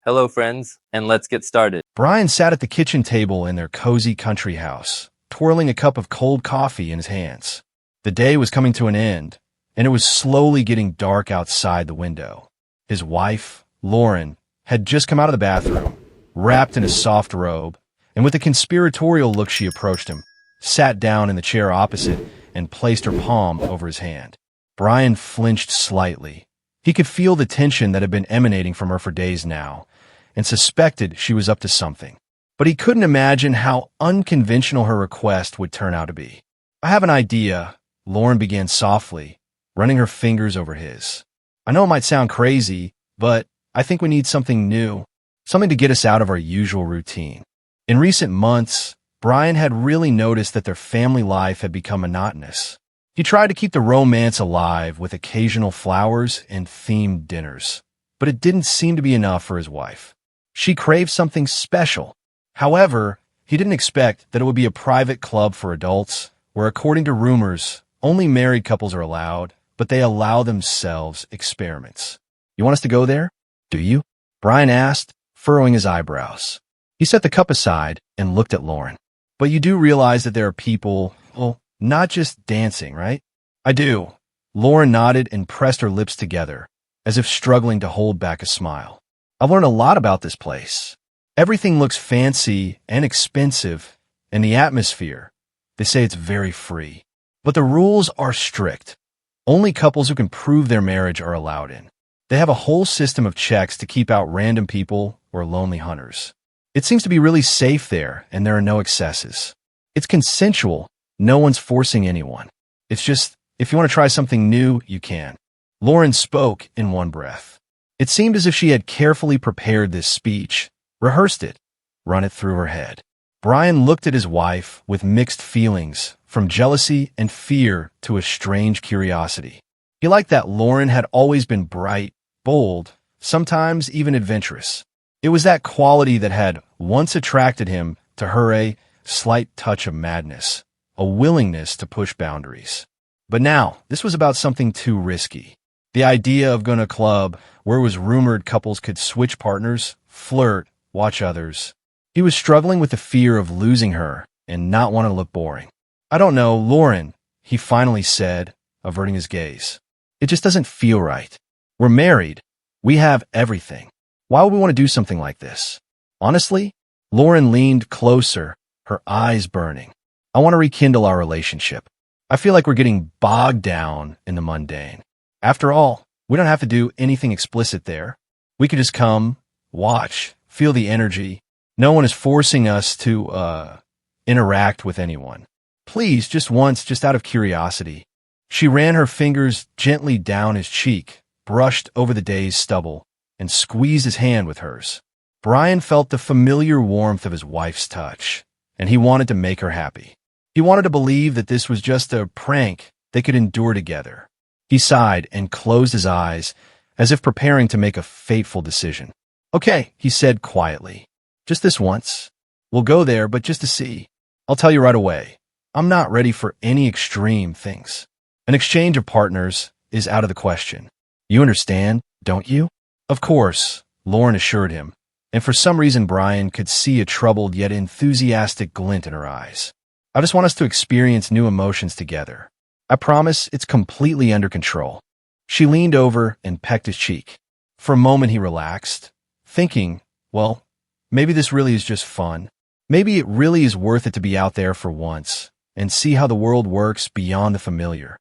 Hello, friends, and let's get started. Brian sat at the kitchen table in their cozy country house, twirling a cup of cold coffee in his hands. The day was coming to an end, and it was slowly getting dark outside the window. His wife, Lauren, had just come out of the bathroom, wrapped in a soft robe, and with a conspiratorial look she approached him, sat down in the chair opposite, and placed her palm over his hand. Brian flinched slightly. He could feel the tension that had been emanating from her for days now, and suspected she was up to something. But he couldn't imagine how unconventional her request would turn out to be. "I have an idea," Lauren began softly, running her fingers over his. "I know it might sound crazy, but I think we need something new, something to get us out of our usual routine." In recent months, Brian had really noticed that their family life had become monotonous. He tried to keep the romance alive with occasional flowers and themed dinners, but it didn't seem to be enough for his wife. She craved something special. However, he didn't expect that it would be a private club for adults, where, according to rumors, only married couples are allowed, but they allow themselves experiments. "You want us to go there? Do you?" Brian asked, furrowing his eyebrows. He set the cup aside and looked at Lauren. "But you do realize that there are people, well, not just dancing, right?" "I do." Lauren nodded and pressed her lips together, as if struggling to hold back a smile. "I've learned a lot about this place. Everything looks fancy and expensive, and the atmosphere, they say it's very free. But the rules are strict. Only couples who can prove their marriage are allowed in. They have a whole system of checks to keep out random people or lonely hunters. It seems to be really safe there, and there are no excesses. It's consensual. No one's forcing anyone. It's just, if you want to try something new, you can." Lauren spoke in one breath. It seemed as if she had carefully prepared this speech, rehearsed it, run it through her head. Brian looked at his wife with mixed feelings, from jealousy and fear to a strange curiosity. He liked that Lauren had always been bright, bold, sometimes even adventurous. It was that quality that had once attracted him to her, a slight touch of madness, a willingness to push boundaries. But now, this was about something too risky. The idea of going to a club where it was rumored couples could switch partners, flirt, watch others. He was struggling with the fear of losing her and not wanting to look boring. "I don't know, Lauren," he finally said, averting his gaze. "It just doesn't feel right. We're married. We have everything. Why would we want to do something like this?" "Honestly," Lauren leaned closer, her eyes burning. "I want to rekindle our relationship. I feel like we're getting bogged down in the mundane. After all, we don't have to do anything explicit there. We could just come, watch, feel the energy. No one is forcing us to, interact with anyone. Please, just once, just out of curiosity." She ran her fingers gently down his cheek, brushed over the day's stubble, and squeezed his hand with hers. Brian felt the familiar warmth of his wife's touch, and he wanted to make her happy. He wanted to believe that this was just a prank they could endure together. He sighed and closed his eyes, as if preparing to make a fateful decision. "Okay," he said quietly. "Just this once. We'll go there, but just to see. I'll tell you right away, I'm not ready for any extreme things. An exchange of partners is out of the question. You understand, don't you?" "Of course," Lauren assured him, and for some reason Brian could see a troubled yet enthusiastic glint in her eyes. "I just want us to experience new emotions together. I promise it's completely under control." She leaned over and pecked his cheek. For a moment he relaxed, thinking, well, maybe this really is just fun. Maybe it really is worth it to be out there for once and see how the world works beyond the familiar.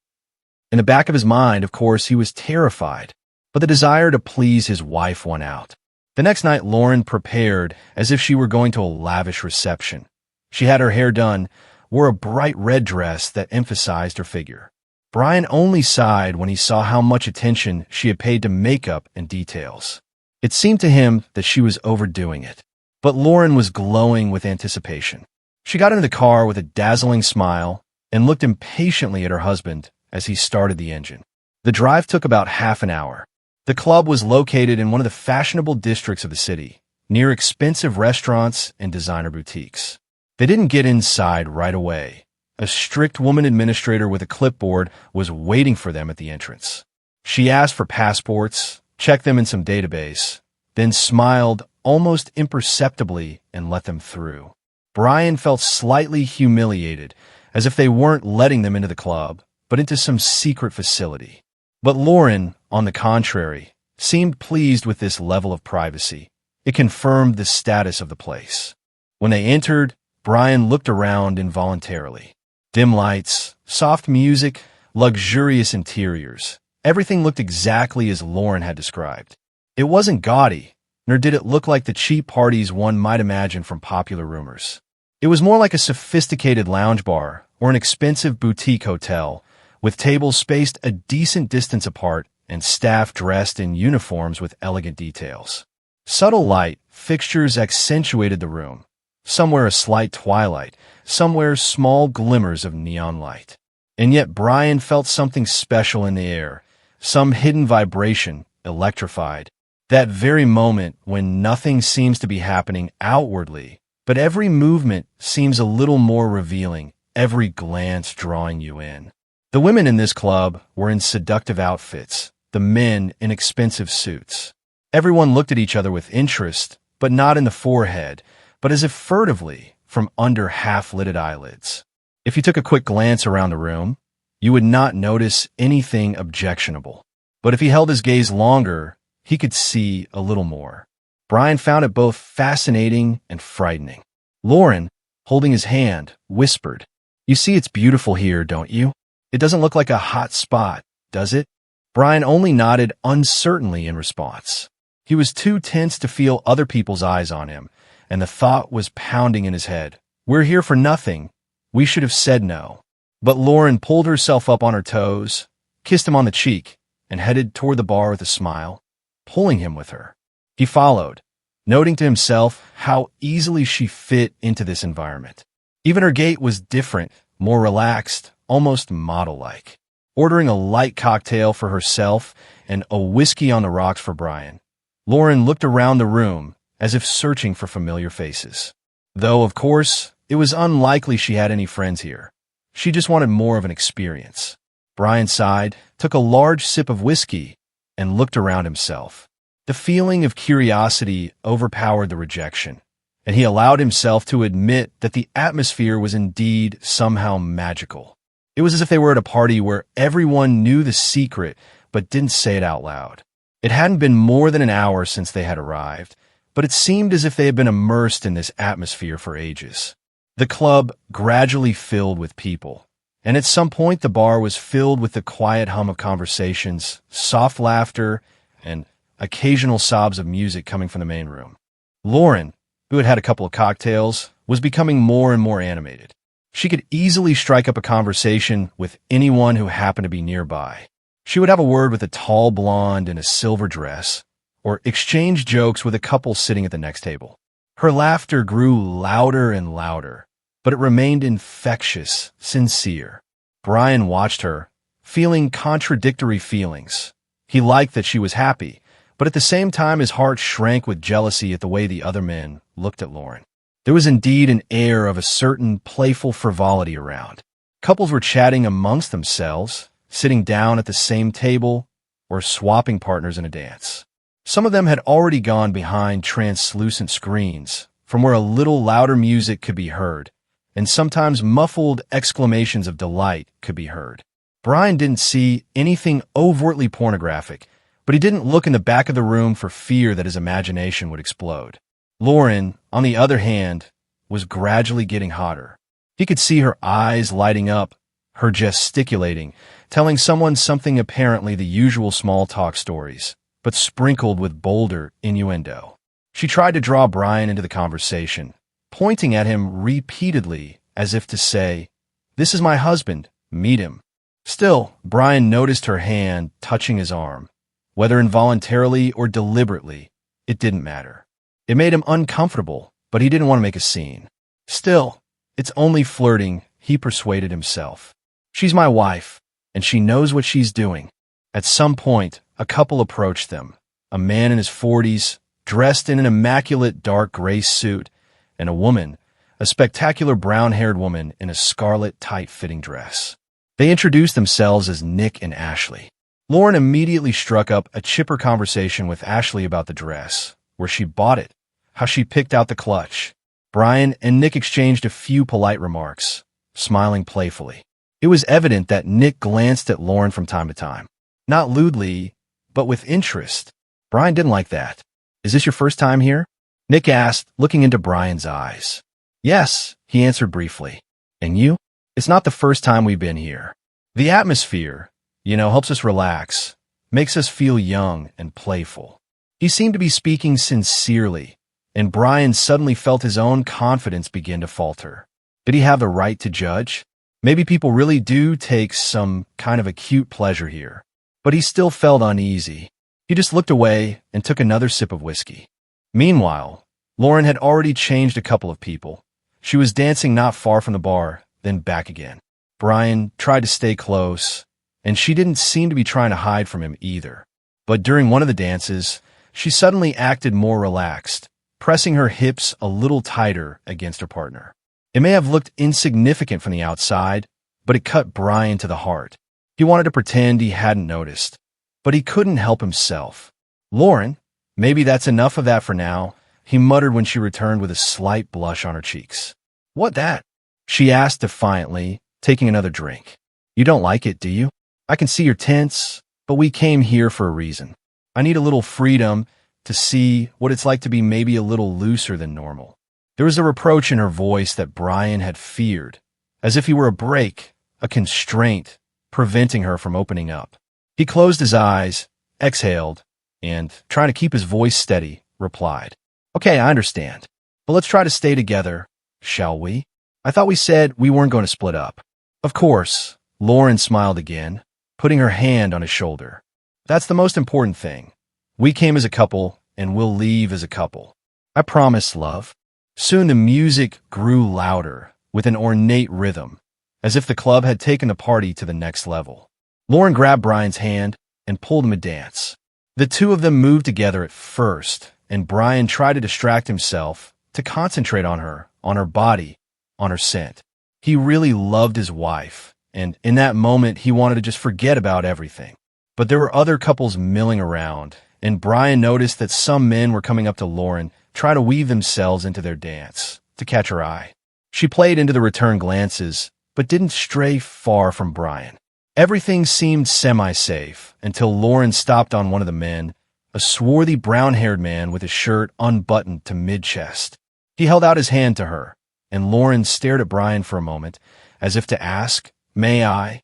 In the back of his mind, of course, he was terrified, but the desire to please his wife won out. The next night, Lauren prepared as if she were going to a lavish reception. She had her hair done, wore a bright red dress that emphasized her figure. Brian only sighed when he saw how much attention she had paid to makeup and details. It seemed to him that she was overdoing it, but Lauren was glowing with anticipation. She got into the car with a dazzling smile and looked impatiently at her husband as he started the engine. The drive took about half an hour. The club was located in one of the fashionable districts of the city, near expensive restaurants and designer boutiques. They didn't get inside right away. A strict woman administrator with a clipboard was waiting for them at the entrance. She asked for passports, checked them in some database, then smiled almost imperceptibly and let them through. Brian felt slightly humiliated, as if they weren't letting them into the club, but into some secret facility. But Lauren, on the contrary, seemed pleased with this level of privacy. It confirmed the status of the place. When they entered, Brian looked around involuntarily. Dim lights, soft music, luxurious interiors. Everything looked exactly as Lauren had described. It wasn't gaudy, nor did it look like the cheap parties one might imagine from popular rumors. It was more like a sophisticated lounge bar or an expensive boutique hotel, with tables spaced a decent distance apart and staff dressed in uniforms with elegant details. Subtle light fixtures accentuated the room. Somewhere a slight twilight, somewhere small glimmers of neon light. And yet Brian felt something special in the air, some hidden vibration, electrified. That very moment when nothing seems to be happening outwardly, but every movement seems a little more revealing, every glance drawing you in. The women in this club were in seductive outfits, the men in expensive suits. Everyone looked at each other with interest, but not in the forehead, but as if furtively from under half-lidded eyelids. If you took a quick glance around the room, you would not notice anything objectionable. But if he held his gaze longer, he could see a little more. Brian found it both fascinating and frightening. Lauren, holding his hand, whispered, "You see it's beautiful here, don't you? It doesn't look like a hot spot, does it?" Brian only nodded uncertainly in response. He was too tense to feel other people's eyes on him, and the thought was pounding in his head. "We're here for nothing. We should have said no." But Lauren pulled herself up on her toes, kissed him on the cheek, and headed toward the bar with a smile, pulling him with her. He followed, noting to himself how easily she fit into this environment. Even her gait was different, more relaxed, almost model-like. Ordering a light cocktail for herself and a whiskey on the rocks for Brian, Lauren looked around the room as if searching for familiar faces. Though, of course, it was unlikely she had any friends here. She just wanted more of an experience. Brian sighed, took a large sip of whiskey, and looked around himself. The feeling of curiosity overpowered the rejection, and he allowed himself to admit that the atmosphere was indeed somehow magical. It was as if they were at a party where everyone knew the secret but didn't say it out loud. It hadn't been more than an hour since they had arrived, but it seemed as if they had been immersed in this atmosphere for ages. The club gradually filled with people, and at some point the bar was filled with the quiet hum of conversations, soft laughter, and occasional sobs of music coming from the main room. Lauren, who had had a couple of cocktails, was becoming more and more animated. She could easily strike up a conversation with anyone who happened to be nearby. She would have a word with a tall blonde in a silver dress, or exchange jokes with a couple sitting at the next table. Her laughter grew louder and louder, but it remained infectious, sincere. Brian watched her, feeling contradictory feelings. He liked that she was happy, but at the same time his heart shrank with jealousy at the way the other men looked at Lauren. There was indeed an air of a certain playful frivolity around. Couples were chatting amongst themselves, sitting down at the same table, or swapping partners in a dance. Some of them had already gone behind translucent screens, from where a little louder music could be heard, and sometimes muffled exclamations of delight could be heard. Brian didn't see anything overtly pornographic, but he didn't look in the back of the room for fear that his imagination would explode. Lauren, on the other hand, was gradually getting hotter. He could see her eyes lighting up, her gesticulating, telling someone something apparently the usual small talk stories, but sprinkled with bolder innuendo. She tried to draw Brian into the conversation, pointing at him repeatedly as if to say, "This is my husband, meet him." Still, Brian noticed her hand touching his arm. Whether involuntarily or deliberately, it didn't matter. It made him uncomfortable, but he didn't want to make a scene. Still, it's only flirting, he persuaded himself. She's my wife, and she knows what she's doing. At some point, a couple approached them, a man in his 40s, dressed in an immaculate dark gray suit, and a woman, a spectacular brown-haired woman in a scarlet tight-fitting dress. They introduced themselves as Nick and Ashley. Lauren immediately struck up a chipper conversation with Ashley about the dress, where she bought it, how she picked out the clutch. Brian and Nick exchanged a few polite remarks, smiling playfully. It was evident that Nick glanced at Lauren from time to time. Not lewdly, but with interest. Brian didn't like that. "Is this your first time here?" Nick asked, looking into Brian's eyes. "Yes," he answered briefly. "And you?" "It's not the first time we've been here. The atmosphere, helps us relax, makes us feel young and playful." He seemed to be speaking sincerely, and Brian suddenly felt his own confidence begin to falter. Did he have the right to judge? Maybe people really do take some kind of acute pleasure here. But he still felt uneasy. He just looked away and took another sip of whiskey. Meanwhile, Lauren had already changed a couple of people. She was dancing not far from the bar, then back again. Brian tried to stay close, and she didn't seem to be trying to hide from him either. But during one of the dances, she suddenly acted more relaxed, pressing her hips a little tighter against her partner. It may have looked insignificant from the outside, but it cut Brian to the heart. He wanted to pretend he hadn't noticed, but he couldn't help himself. "Lauren, maybe that's enough of that for now," he muttered when she returned with a slight blush on her cheeks. "What that?" she asked defiantly, taking another drink. "You don't like it, do you? I can see you're tense, but we came here for a reason. I need a little freedom to see what it's like to be maybe a little looser than normal." There was a reproach in her voice that Brian had feared, as if he were a brake, a constraint, preventing her from opening up. He closed his eyes, exhaled, and, trying to keep his voice steady, replied, "Okay, I understand. But let's try to stay together, shall we? I thought we said we weren't going to split up." "Of course," Lauren smiled again, putting her hand on his shoulder. "That's the most important thing. We came as a couple, and we'll leave as a couple. I promise, love." Soon the music grew louder, with an ornate rhythm, as if the club had taken the party to the next level. Lauren grabbed Brian's hand and pulled him to dance. The two of them moved together at first, and Brian tried to distract himself, to concentrate on her body, on her scent. He really loved his wife, and in that moment he wanted to just forget about everything. But there were other couples milling around, and Brian noticed that some men were coming up to Lauren, trying to weave themselves into their dance, to catch her eye. She played into the return glances, but didn't stray far from Brian. Everything seemed semi-safe until Lauren stopped on one of the men, a swarthy brown-haired man with his shirt unbuttoned to mid-chest. He held out his hand to her, and Lauren stared at Brian for a moment, as if to ask, "May I?"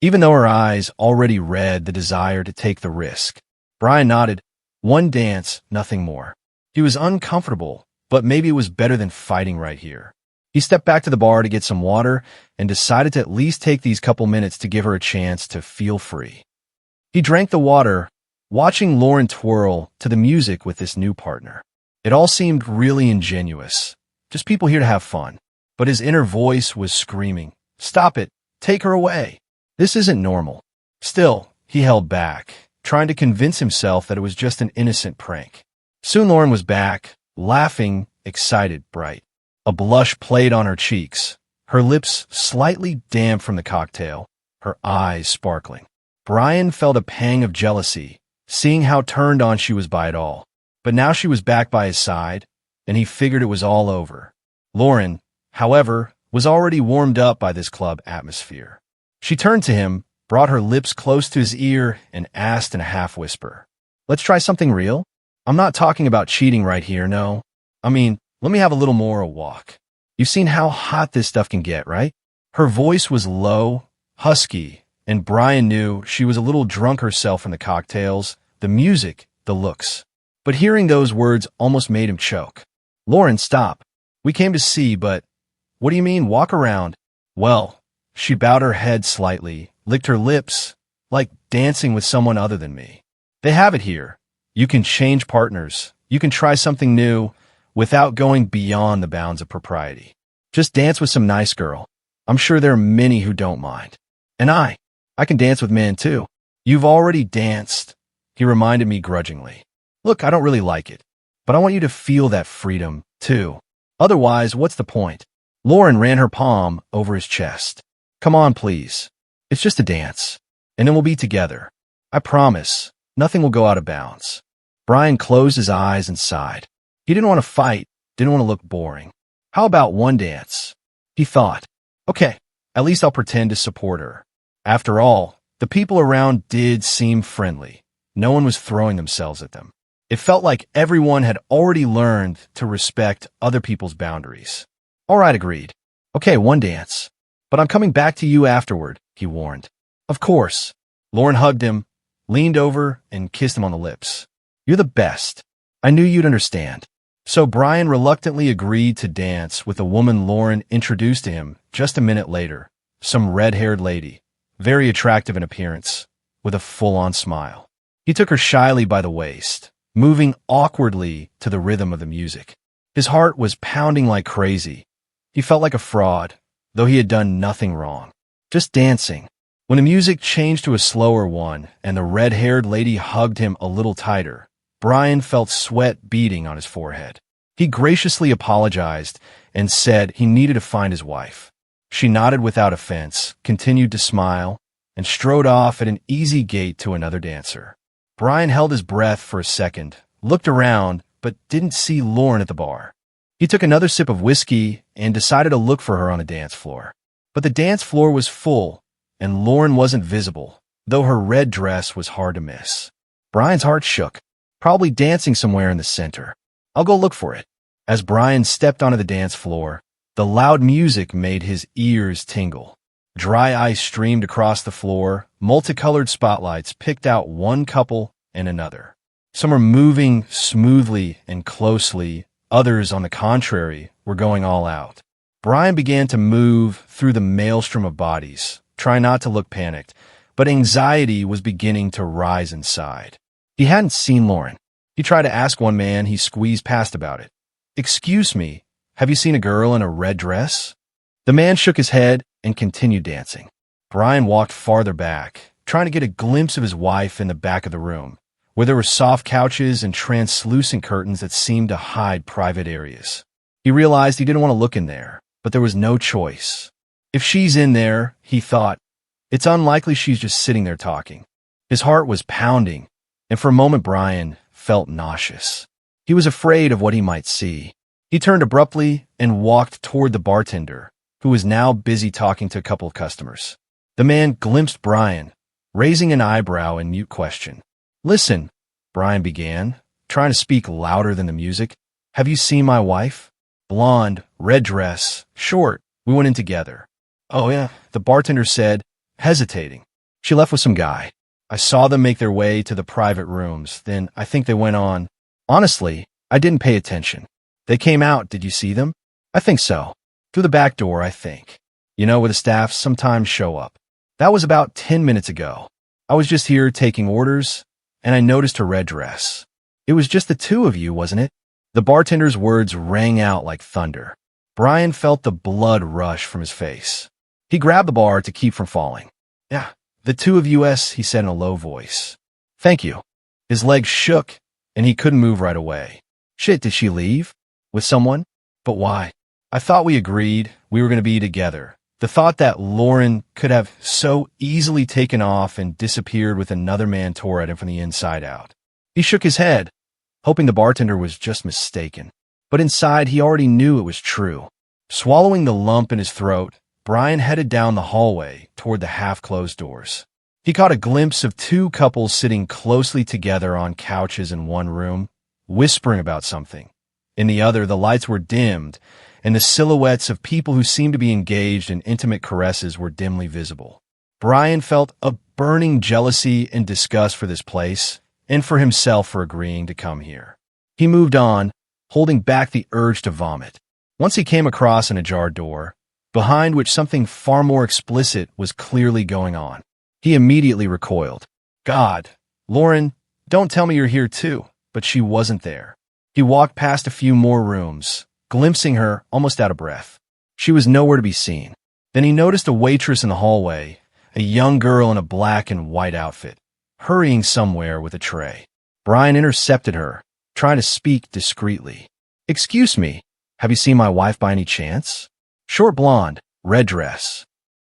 Even though her eyes already read the desire to take the risk. Brian nodded. One dance, nothing more. He was uncomfortable, but maybe it was better than fighting right here. He stepped back to the bar to get some water and decided to at least take these couple minutes to give her a chance to feel free. He drank the water, watching Lauren twirl to the music with this new partner. It all seemed really ingenuous, just people here to have fun. But his inner voice was screaming, "Stop it! Take her away! This isn't normal." Still, he held back, trying to convince himself that it was just an innocent prank. Soon Lauren was back, laughing, excited, bright. A blush played on her cheeks, her lips slightly damp from the cocktail, her eyes sparkling. Brian felt a pang of jealousy, seeing how turned on she was by it all. But now she was back by his side, and he figured it was all over. Lauren, however, was already warmed up by this club atmosphere. She turned to him, brought her lips close to his ear, and asked in a half-whisper, "Let's try something real? I'm not talking about cheating right here, no. I mean, let me have a little more a walk. You've seen how hot this stuff can get, right?" Her voice was low, husky, and Brian knew she was a little drunk herself from the cocktails, the music, the looks. But hearing those words almost made him choke. "Lauren, stop. We came to see, but..." "What do you mean, walk around?" "Well..." She bowed her head slightly, licked her lips, like dancing with someone other than me. "They have it here. You can change partners. You can try something new without going beyond the bounds of propriety. Just dance with some nice girl. I'm sure there are many who don't mind. And I can dance with men too." "You've already danced," he reminded me grudgingly. "Look, I don't really like it, but I want you to feel that freedom too. Otherwise, what's the point?" Lauren ran her palm over his chest. "Come on, please. It's just a dance, and then we'll be together. I promise, nothing will go out of bounds." Brian closed his eyes and sighed. He didn't want to fight, didn't want to look boring. How about one dance? He thought. Okay, at least I'll pretend to support her. After all, the people around did seem friendly. No one was throwing themselves at them. It felt like everyone had already learned to respect other people's boundaries. All right, agreed. Okay, one dance. But I'm coming back to you afterward, he warned. Of course. Lauren hugged him, leaned over, and kissed him on the lips. You're the best. I knew you'd understand. So Brian reluctantly agreed to dance with a woman Lauren introduced to him just a minute later, some red-haired lady, very attractive in appearance, with a full-on smile. He took her shyly by the waist, moving awkwardly to the rhythm of the music. His heart was pounding like crazy. He felt like a fraud, though he had done nothing wrong. Just dancing. When the music changed to a slower one and the red-haired lady hugged him a little tighter, Brian felt sweat beading on his forehead. He graciously apologized and said he needed to find his wife. She nodded without offense, continued to smile, and strode off at an easy gait to another dancer. Brian held his breath for a second, looked around, but didn't see Lauren at the bar. He took another sip of whiskey and decided to look for her on the dance floor. But the dance floor was full, and Lauren wasn't visible, though her red dress was hard to miss. Brian's heart shook. Probably dancing somewhere in the center. I'll go look for it. As Brian stepped onto the dance floor, the loud music made his ears tingle. Dry ice streamed across the floor, multicolored spotlights picked out one couple and another. Some were moving smoothly and closely, others, on the contrary, were going all out. Brian began to move through the maelstrom of bodies, trying not to look panicked, but anxiety was beginning to rise inside. He hadn't seen Lauren. He tried to ask one man he squeezed past about it. Excuse me, have you seen a girl in a red dress? The man shook his head and continued dancing. Brian walked farther back, trying to get a glimpse of his wife in the back of the room, where there were soft couches and translucent curtains that seemed to hide private areas. He realized he didn't want to look in there, but there was no choice. If she's in there, he thought, it's unlikely she's just sitting there talking. His heart was pounding, and for a moment Brian felt nauseous. He was afraid of what he might see. He turned abruptly and walked toward the bartender, who was now busy talking to a couple of customers. The man glimpsed Brian, raising an eyebrow in mute question. Listen, Brian began, trying to speak louder than the music. Have you seen my wife? Blonde, red dress, short. We went in together. Oh yeah, the bartender said, hesitating. She left with some guy. I saw them make their way to the private rooms. Then I think they went on. Honestly, I didn't pay attention. They came out. Did you see them? I think so. Through the back door, I think. You know, where the staff sometimes show up. That was about 10 minutes ago. I was just here taking orders, and I noticed her red dress. It was just the two of you, wasn't it? The bartender's words rang out like thunder. Brian felt the blood rush from his face. He grabbed the bar to keep from falling. Yeah. The two of us, he said in a low voice. Thank you. His legs shook, and he couldn't move right away. Shit, did she leave? With someone? But why? I thought we agreed we were going to be together. The thought that Lauren could have so easily taken off and disappeared with another man tore at him from the inside out. He shook his head, hoping the bartender was just mistaken. But inside, he already knew it was true. Swallowing the lump in his throat, Brian headed down the hallway toward the half-closed doors. He caught a glimpse of two couples sitting closely together on couches in one room, whispering about something. In the other, the lights were dimmed, and the silhouettes of people who seemed to be engaged in intimate caresses were dimly visible. Brian felt a burning jealousy and disgust for this place, and for himself for agreeing to come here. He moved on, holding back the urge to vomit. Once he came across an ajar door, behind which something far more explicit was clearly going on. He immediately recoiled. God, Lauren, don't tell me you're here too. But she wasn't there. He walked past a few more rooms, glimpsing her almost out of breath. She was nowhere to be seen. Then he noticed a waitress in the hallway, a young girl in a black and white outfit, hurrying somewhere with a tray. Brian intercepted her, trying to speak discreetly. Excuse me, have you seen my wife by any chance? Short blonde, red dress.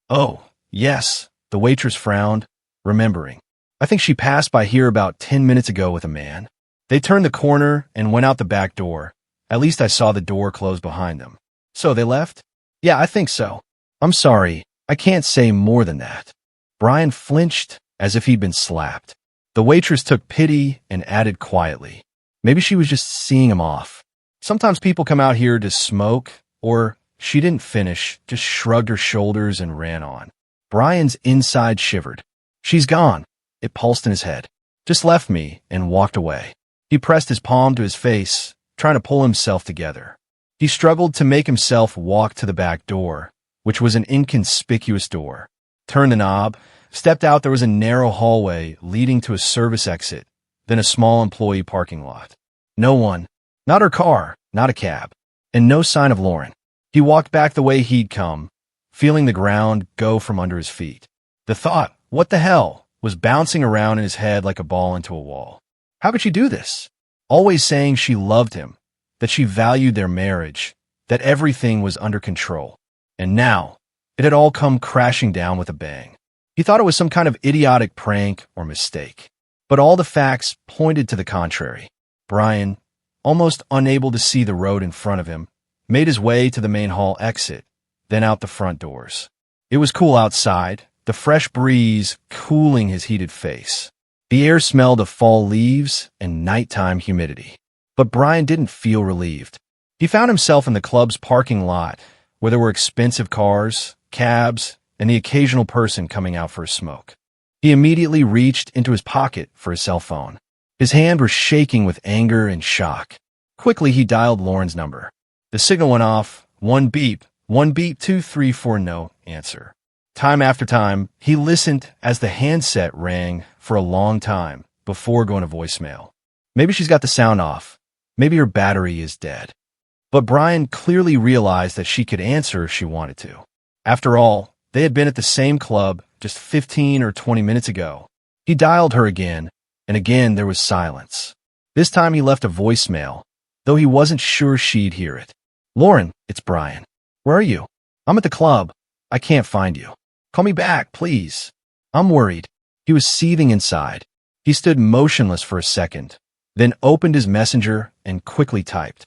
Oh, yes, the waitress frowned, remembering. I think she passed by here about 10 minutes ago with a man. They turned the corner and went out the back door, At least I saw the door close behind them. So they left? Yeah, I think so. I'm sorry. I can't say more than that. Brian flinched as if he'd been slapped. The waitress took pity and added quietly, maybe she was just seeing him off. Sometimes people come out here to smoke, or she didn't finish, just shrugged her shoulders and ran on. Brian's inside shivered. She's gone. It pulsed in his head. Just left me and walked away. He pressed his palm to his face, trying to pull himself together. He struggled to make himself walk to the back door, which was an inconspicuous door. Turned the knob, stepped out. There was a narrow hallway leading to a service exit, then a small employee parking lot. No one. Not her car, not a cab, and no sign of Lauren. He walked back the way he'd come, feeling the ground go from under his feet. The thought, what the hell, was bouncing around in his head like a ball into a wall. How could she do this? Always saying she loved him, that she valued their marriage, that everything was under control. And now, it had all come crashing down with a bang. He thought it was some kind of idiotic prank or mistake. But all the facts pointed to the contrary. Brian, almost unable to see the road in front of him, made his way to the main hall exit, then out the front doors. It was cool outside, the fresh breeze cooling his heated face. The air smelled of fall leaves and nighttime humidity. But Brian didn't feel relieved. He found himself in the club's parking lot, where there were expensive cars, cabs, and the occasional person coming out for a smoke. He immediately reached into his pocket for his cell phone. His hand was shaking with anger and shock. Quickly, he dialed Lauren's number. The signal went off. One beep, 234, no answer. Time after time, he listened as the handset rang for a long time before going to voicemail. Maybe she's got the sound off. Maybe her battery is dead. But Brian clearly realized that she could answer if she wanted to. After all, they had been at the same club just 15 or 20 minutes ago. He dialed her again, and again there was silence. This time he left a voicemail, though he wasn't sure she'd hear it. Lauren, it's Brian. Where are you? I'm at the club. I can't find you. Call me back, please. I'm worried. He was seething inside. He stood motionless for a second, then opened his messenger and quickly typed.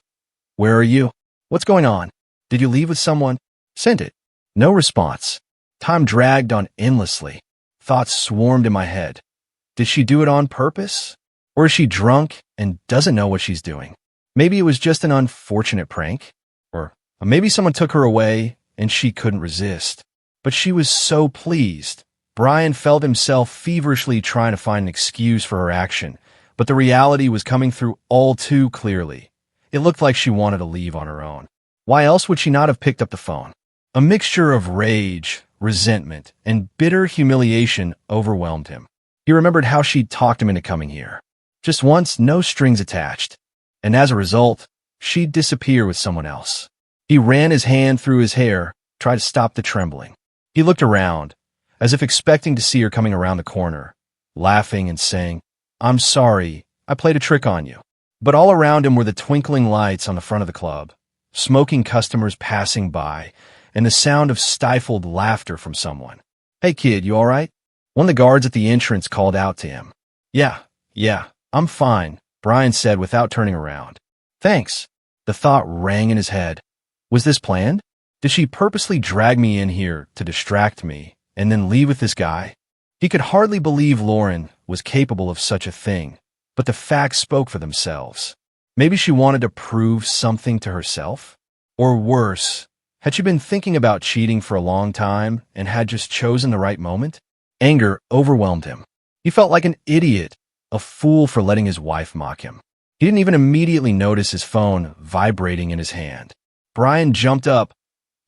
Where are you? What's going on? Did you leave with someone? Send it. No response. Time dragged on endlessly. Thoughts swarmed in my head. Did she do it on purpose? Or is she drunk and doesn't know what she's doing? Maybe it was just an unfortunate prank. Or maybe someone took her away and she couldn't resist. But she was so pleased. Brian felt himself feverishly trying to find an excuse for her action, but the reality was coming through all too clearly. It looked like she wanted to leave on her own. Why else would she not have picked up the phone? A mixture of rage, resentment, and bitter humiliation overwhelmed him. He remembered how she'd talked him into coming here. Just once, no strings attached. And as a result, she'd disappear with someone else. He ran his hand through his hair, tried to stop the trembling. He looked around, as if expecting to see her coming around the corner, laughing and saying, I'm sorry, I played a trick on you. But all around him were the twinkling lights on the front of the club, smoking customers passing by, and the sound of stifled laughter from someone. Hey kid, you all right? One of the guards at the entrance called out to him. Yeah, I'm fine, Brian said without turning around. Thanks. The thought rang in his head. Was this planned? Did she purposely drag me in here to distract me and then leave with this guy? He could hardly believe Lauren was capable of such a thing, but the facts spoke for themselves. Maybe she wanted to prove something to herself? Or worse, had she been thinking about cheating for a long time and had just chosen the right moment? Anger overwhelmed him. He felt like an idiot, a fool for letting his wife mock him. He didn't even immediately notice his phone vibrating in his hand. Brian jumped up,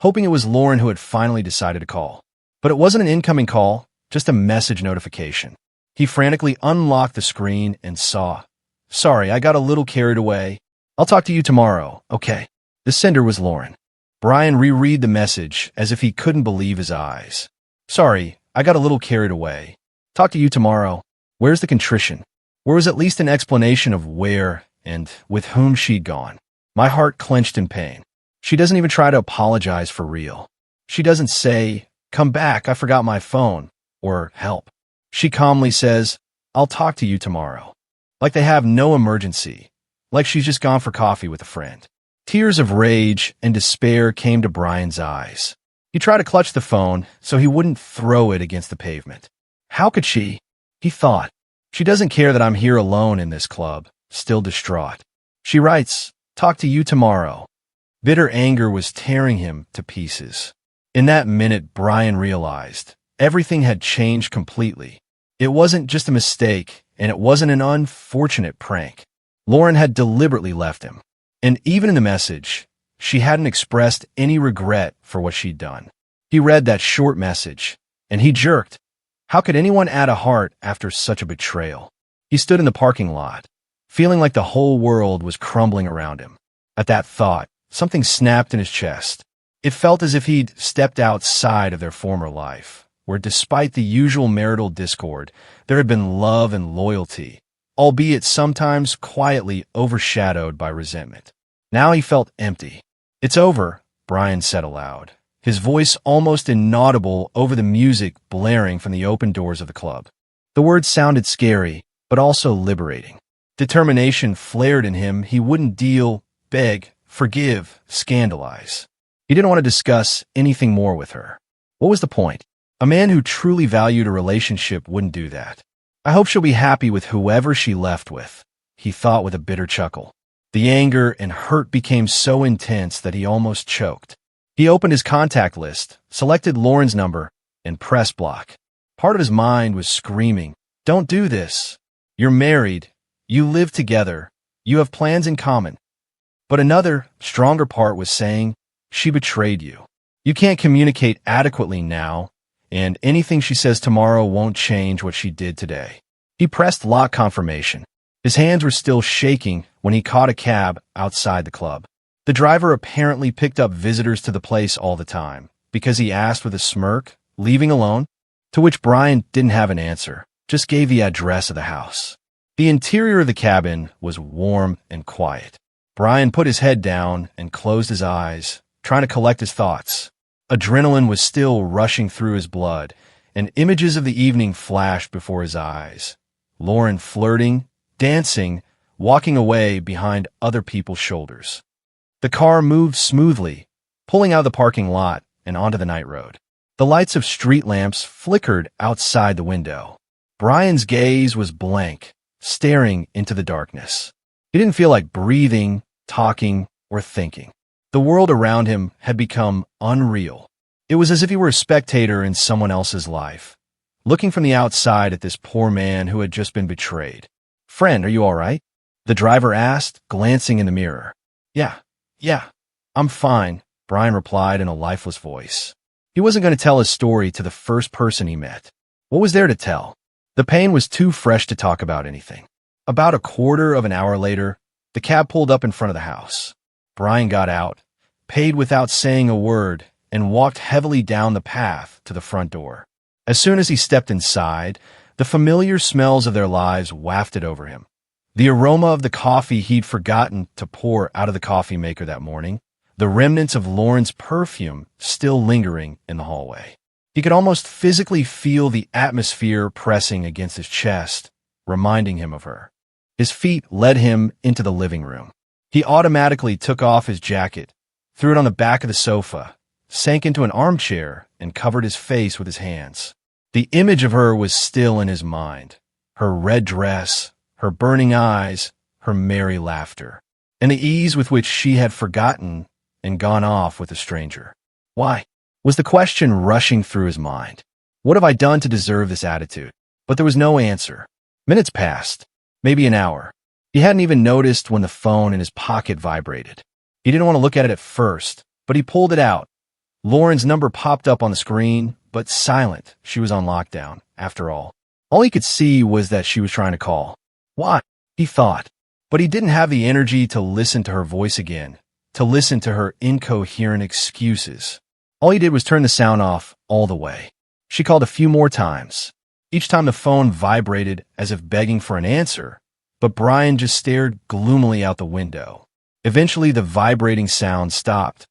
hoping it was Lauren who had finally decided to call. But it wasn't an incoming call, just a message notification. He frantically unlocked the screen and saw, Sorry, I got a little carried away. I'll talk to you tomorrow, okay? The sender was Lauren. Brian reread the message as if he couldn't believe his eyes. Sorry, I got a little carried away. Talk to you tomorrow. Where's the contrition? Where was at least an explanation of where and with whom she'd gone? My heart clenched in pain. She doesn't even try to apologize for real. She doesn't say, come back, I forgot my phone, or help. She calmly says, I'll talk to you tomorrow. Like they have no emergency. Like she's just gone for coffee with a friend. Tears of rage and despair came to Brian's eyes. He tried to clutch the phone so he wouldn't throw it against the pavement. How could she? He thought. She doesn't care that I'm here alone in this club, still distraught. She writes, "Talk to you tomorrow." Bitter anger was tearing him to pieces. In that minute, Brian realized everything had changed completely. It wasn't just a mistake, and it wasn't an unfortunate prank. Lauren had deliberately left him. And even in the message, she hadn't expressed any regret for what she'd done. He read that short message, and he jerked. How could anyone add a heart after such a betrayal? He stood in the parking lot, feeling like the whole world was crumbling around him. At that thought, something snapped in his chest. It felt as if he'd stepped outside of their former life, where despite the usual marital discord, there had been love and loyalty, albeit sometimes quietly overshadowed by resentment. Now he felt empty. "It's over," Brian said aloud, his voice almost inaudible over the music blaring from the open doors of the club. The words sounded scary, but also liberating. Determination flared in him. He wouldn't deal, beg, forgive, scandalize. He didn't want to discuss anything more with her. What was the point? A man who truly valued a relationship wouldn't do that. "I hope she'll be happy with whoever she left with," he thought with a bitter chuckle. The anger and hurt became so intense that he almost choked. He opened his contact list, selected Lauren's number, and pressed block. Part of his mind was screaming, "Don't do this. You're married. You live together. You have plans in common." But another, stronger part was saying, "She betrayed you. You can't communicate adequately now, and anything she says tomorrow won't change what she did today." He pressed lock confirmation. His hands were still shaking when he caught a cab outside the club. The driver apparently picked up visitors to the place all the time, because he asked with a smirk, "Leaving alone?" To which Brian didn't have an answer, just gave the address of the house. The interior of the cabin was warm and quiet. Brian put his head down and closed his eyes, trying to collect his thoughts. Adrenaline was still rushing through his blood, and images of the evening flashed before his eyes. Lauren flirting, dancing, walking away behind other people's shoulders. The car moved smoothly, pulling out of the parking lot and onto the night road. The lights of street lamps flickered outside the window. Brian's gaze was blank, staring into the darkness. He didn't feel like breathing, talking, or thinking. The world around him had become unreal. It was as if he were a spectator in someone else's life, looking from the outside at this poor man who had just been betrayed. "Friend, are you all right?" the driver asked, glancing in the mirror. Yeah, I'm fine," Brian replied in a lifeless voice. He wasn't going to tell his story to the first person he met. What was there to tell? The pain was too fresh to talk about anything. About a quarter of an hour later, the cab pulled up in front of the house. Brian got out, paid without saying a word, and walked heavily down the path to the front door. As soon as he stepped inside, the familiar smells of their lives wafted over him. The aroma of the coffee he'd forgotten to pour out of the coffee maker that morning, the remnants of Lauren's perfume still lingering in the hallway. He could almost physically feel the atmosphere pressing against his chest, reminding him of her. His feet led him into the living room. He automatically took off his jacket, threw it on the back of the sofa, sank into an armchair, and covered his face with his hands. The image of her was still in his mind. Her red dress, her burning eyes, her merry laughter, and the ease with which she had forgotten and gone off with a stranger. Why? Was the question rushing through his mind. What have I done to deserve this attitude? But there was no answer. Minutes passed, maybe an hour. He hadn't even noticed when the phone in his pocket vibrated. He didn't want to look at it at first, but he pulled it out. Lauren's number popped up on the screen, but silent. She was on lockdown, after all. All he could see was that she was trying to call. Why? He thought. But he didn't have the energy to listen to her voice again, to listen to her incoherent excuses. All he did was turn the sound off all the way. She called a few more times. Each time the phone vibrated as if begging for an answer, but Brian just stared gloomily out the window. Eventually, the vibrating sound stopped.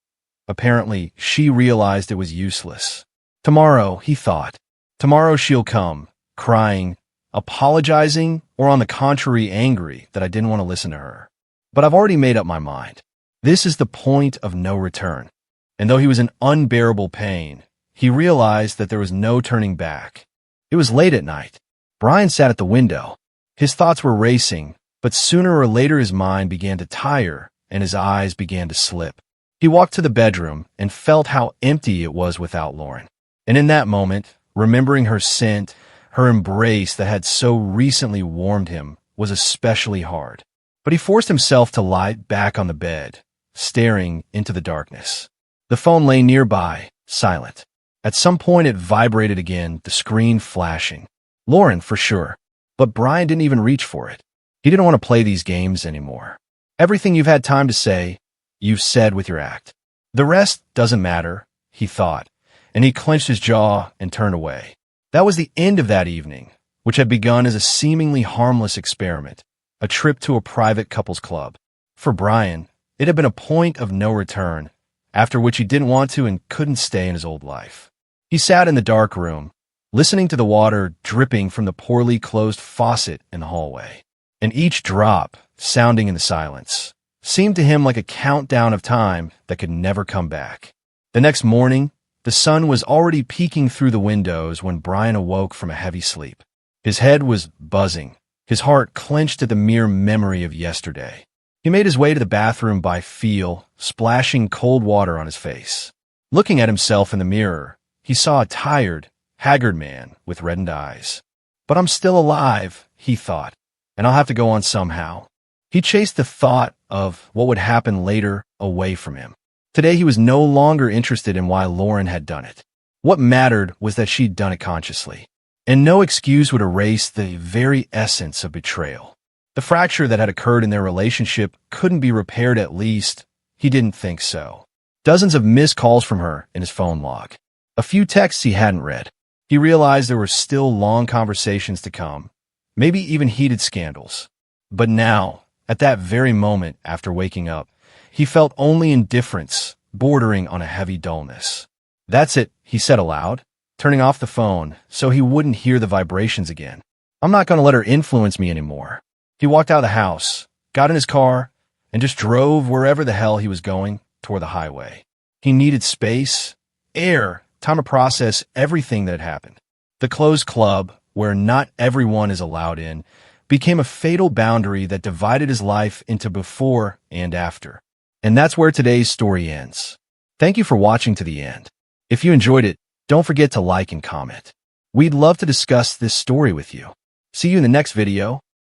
Apparently, she realized it was useless. Tomorrow, he thought. Tomorrow she'll come, crying, apologizing, or on the contrary, angry that I didn't want to listen to her. But I've already made up my mind. This is the point of no return. And though he was in unbearable pain, he realized that there was no turning back. It was late at night. Brian sat at the window. His thoughts were racing, but sooner or later his mind began to tire and his eyes began to slip. He walked to the bedroom and felt how empty it was without Lauren. And in that moment, remembering her scent, her embrace that had so recently warmed him, was especially hard. But he forced himself to lie back on the bed, staring into the darkness. The phone lay nearby, silent. At some point it vibrated again, the screen flashing. Lauren, for sure. But Brian didn't even reach for it. He didn't want to play these games anymore. Everything you've had time to say, you've said with your act. The rest doesn't matter, he thought, and he clenched his jaw and turned away. That was the end of that evening, which had begun as a seemingly harmless experiment, a trip to a private couples club. For Brian, it had been a point of no return, after which he didn't want to and couldn't stay in his old life. He sat in the dark room, listening to the water dripping from the poorly closed faucet in the hallway. And each drop, sounding in the silence, seemed to him like a countdown of time that could never come back. The next morning, the sun was already peeking through the windows when Brian awoke from a heavy sleep. His head was buzzing, his heart clenched at the mere memory of yesterday. He made his way to the bathroom by feel, splashing cold water on his face. Looking at himself in the mirror, he saw a tired, haggard man with reddened eyes. But I'm still alive, he thought, and I'll have to go on somehow. He chased the thought of what would happen later away from him. Today he was no longer interested in why Lauren had done it. What mattered was that she'd done it consciously. And no excuse would erase the very essence of betrayal. The fracture that had occurred in their relationship couldn't be repaired, at least he didn't think so. Dozens of missed calls from her in his phone log. A few texts he hadn't read. He realized there were still long conversations to come, maybe even heated scandals. But now, at that very moment after waking up, he felt only indifference, bordering on a heavy dullness. That's it, he said aloud, turning off the phone so he wouldn't hear the vibrations again. I'm not going to let her influence me anymore. He walked out of the house, got in his car, and just drove wherever the hell he was going toward the highway. He needed space, air, time to process everything that had happened. The closed club, where not everyone is allowed in, became a fatal boundary that divided his life into before and after. And that's where today's story ends. Thank you for watching to the end. If you enjoyed it, don't forget to like and comment. We'd love to discuss this story with you. See you in the next video.